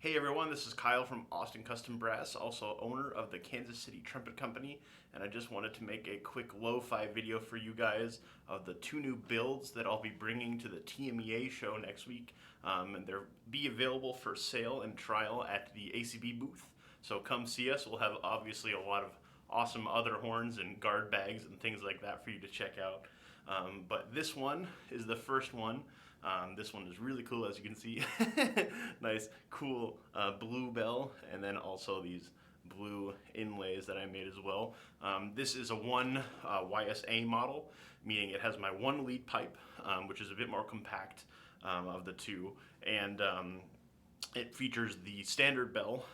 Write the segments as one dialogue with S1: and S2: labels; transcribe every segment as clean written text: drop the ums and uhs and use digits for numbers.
S1: Hey everyone, this is Kyle from Austin Custom Brass, also owner of the Kansas City Trumpet Company, and I just wanted to make a quick lo-fi video for you guys of the 2 new builds that I'll be bringing to the TMEA show next week, and they'll be available for sale and trial at the ACB booth. So come see us. We'll have obviously a lot of awesome other horns and guard bags and things like that for you to check out. But this one is the first one. This one is really cool, as you can see. Nice, cool blue bell, and then also these blue inlays that I made as well. This is a 1 YSA model, meaning it has my 1 lead pipe, which is a bit more compact of the 2, and it features the standard bell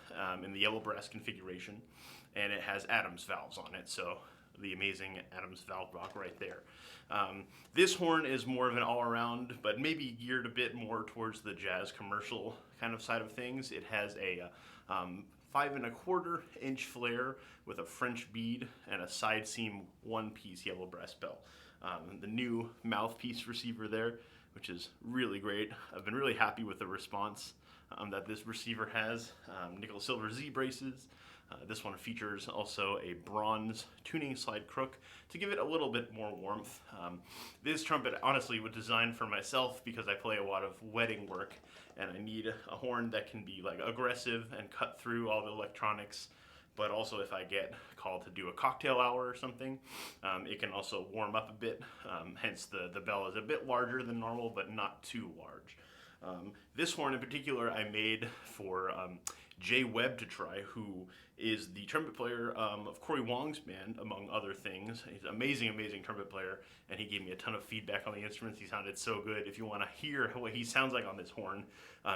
S1: in the yellow brass configuration, and it has Adams valves on it, so the amazing Adams valve block right there. This horn is more of an all-around, but maybe geared a bit more towards the jazz commercial kind of side of things. It has a 5¼ inch flare with a French bead and a side seam 1-piece yellow brass bell. The new mouthpiece receiver there, which is really great. I've been really happy with the response that this receiver has. Nickel silver Z braces. This one features also a bronze tuning slide crook to give it a little bit more warmth. This trumpet honestly was designed for myself because I play a lot of wedding work and I need a horn that can be like aggressive and cut through all the electronics, but also if I get called to do a cocktail hour or something, it can also warm up a bit. Hence the bell is a bit larger than normal, but not too large. This horn in particular I made for Jay Webb to try, who is the trumpet player of Corey Wong's band, among other things. He's an amazing, amazing trumpet player, and he gave me a ton of feedback on the instruments. He sounded so good. If you want to hear what he sounds like on this horn,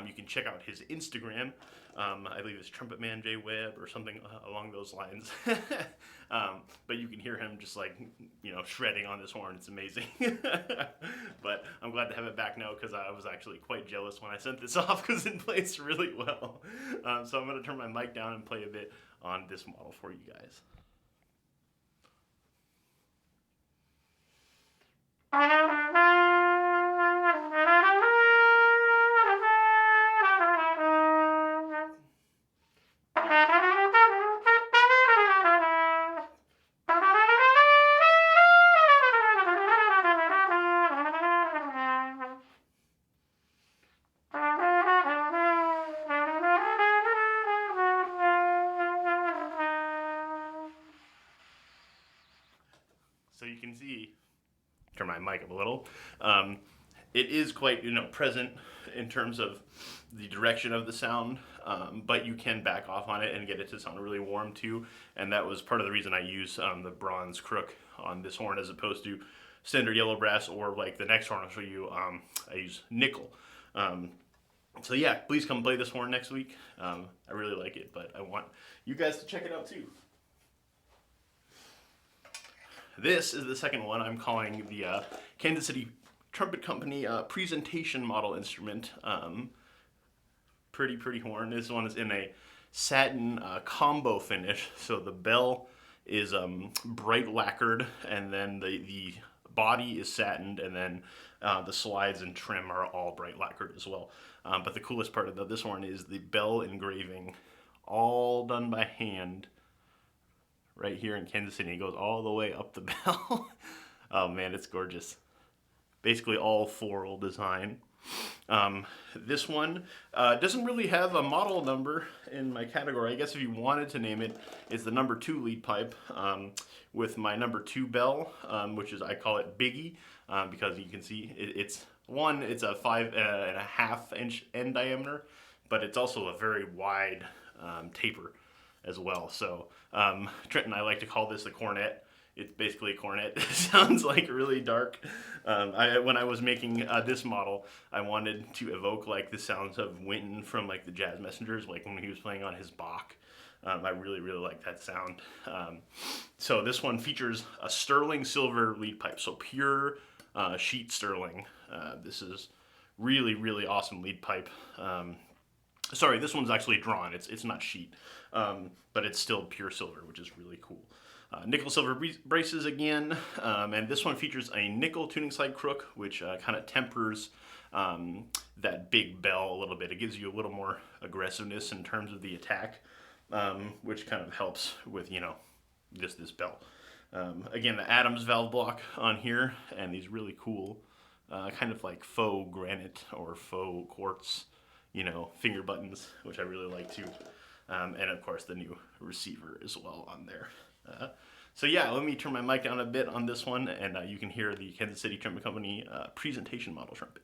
S1: you can check out his Instagram. I believe it's Trumpet Man Jay Webb or something along those lines. But you can hear him just like, shredding on this horn. It's amazing. But I'm glad to have it back now because I was actually quite jealous when I sent this off because it plays really well. So I'm going to turn my mic down and play a bit on this model for you guys. So you can see, turn my mic up a little, it is quite present in terms of the direction of the sound, but you can back off on it and get it to sound really warm too, and that was part of the reason I use the bronze crook on this horn as opposed to standard yellow brass, or like the next horn I'll show you, I use nickel. So yeah, please come play this horn next week. I really like it, but I want you guys to check it out too. This is the second one I'm calling the Kansas City Trumpet Company presentation model instrument. Pretty horn. This one is in a satin combo finish, so the bell is bright lacquered, and then the body is satined, and then the slides and trim are all bright lacquered as well. But the coolest part of this one is the bell engraving, all done by hand. Right here in Kansas City, it goes all the way up the bell. Oh man, it's gorgeous. Basically all floral design. This one doesn't really have a model number in my category. I guess if you wanted to name it, it's the number 2 lead pipe with my number 2 bell, which is, I call it Biggie, because you can see it's a 5½ inch end diameter, but it's also a very wide taper as well. So Trent and I like to call this the cornet. It's basically a cornet. It sounds like really dark. When I was making this model, I wanted to evoke like the sounds of Wynton from like the Jazz Messengers, like when he was playing on his Bach. I really like that sound. So this one features a sterling silver lead pipe, so pure sheet sterling. This is really awesome lead pipe. Sorry, this one's actually drawn. It's not sheet, but it's still pure silver, which is really cool. Nickel silver braces again, and this one features a nickel tuning slide crook, which kind of tempers that big bell a little bit. It gives you a little more aggressiveness in terms of the attack, which kind of helps with, this bell. Again, the Adams valve block on here, and these really cool, kind of like faux granite or faux quartz, finger buttons, which I really like too. And of course the new receiver as well on there. So yeah, let me turn my mic down a bit on this one, and you can hear the Kansas City Trumpet Company presentation model trumpet.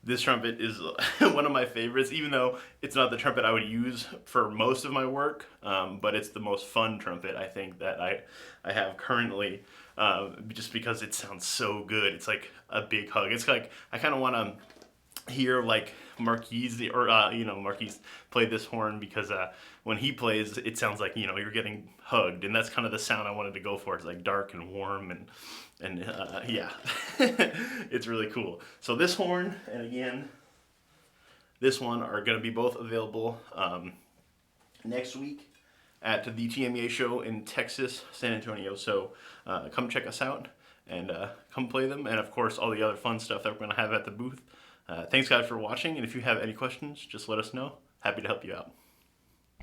S1: This trumpet is one of my favorites, even though it's not the trumpet I would use for most of my work, but it's the most fun trumpet I think that I have currently, just because it sounds so good. It's like a big hug. It's like, I kind of want to hear like Marquise Marquise play this horn, because when he plays, it sounds like, you're getting hugged, and that's kind of the sound I wanted to go for. It's like dark and warm, and yeah, it's really cool. So this horn, and again, this one are going to be both available next week at the TMEA show in Texas, San Antonio. So come check us out and come play them, and of course all the other fun stuff that we're going to have at the booth. Thanks guys for watching, and if you have any questions, just let us know. Happy to help you out.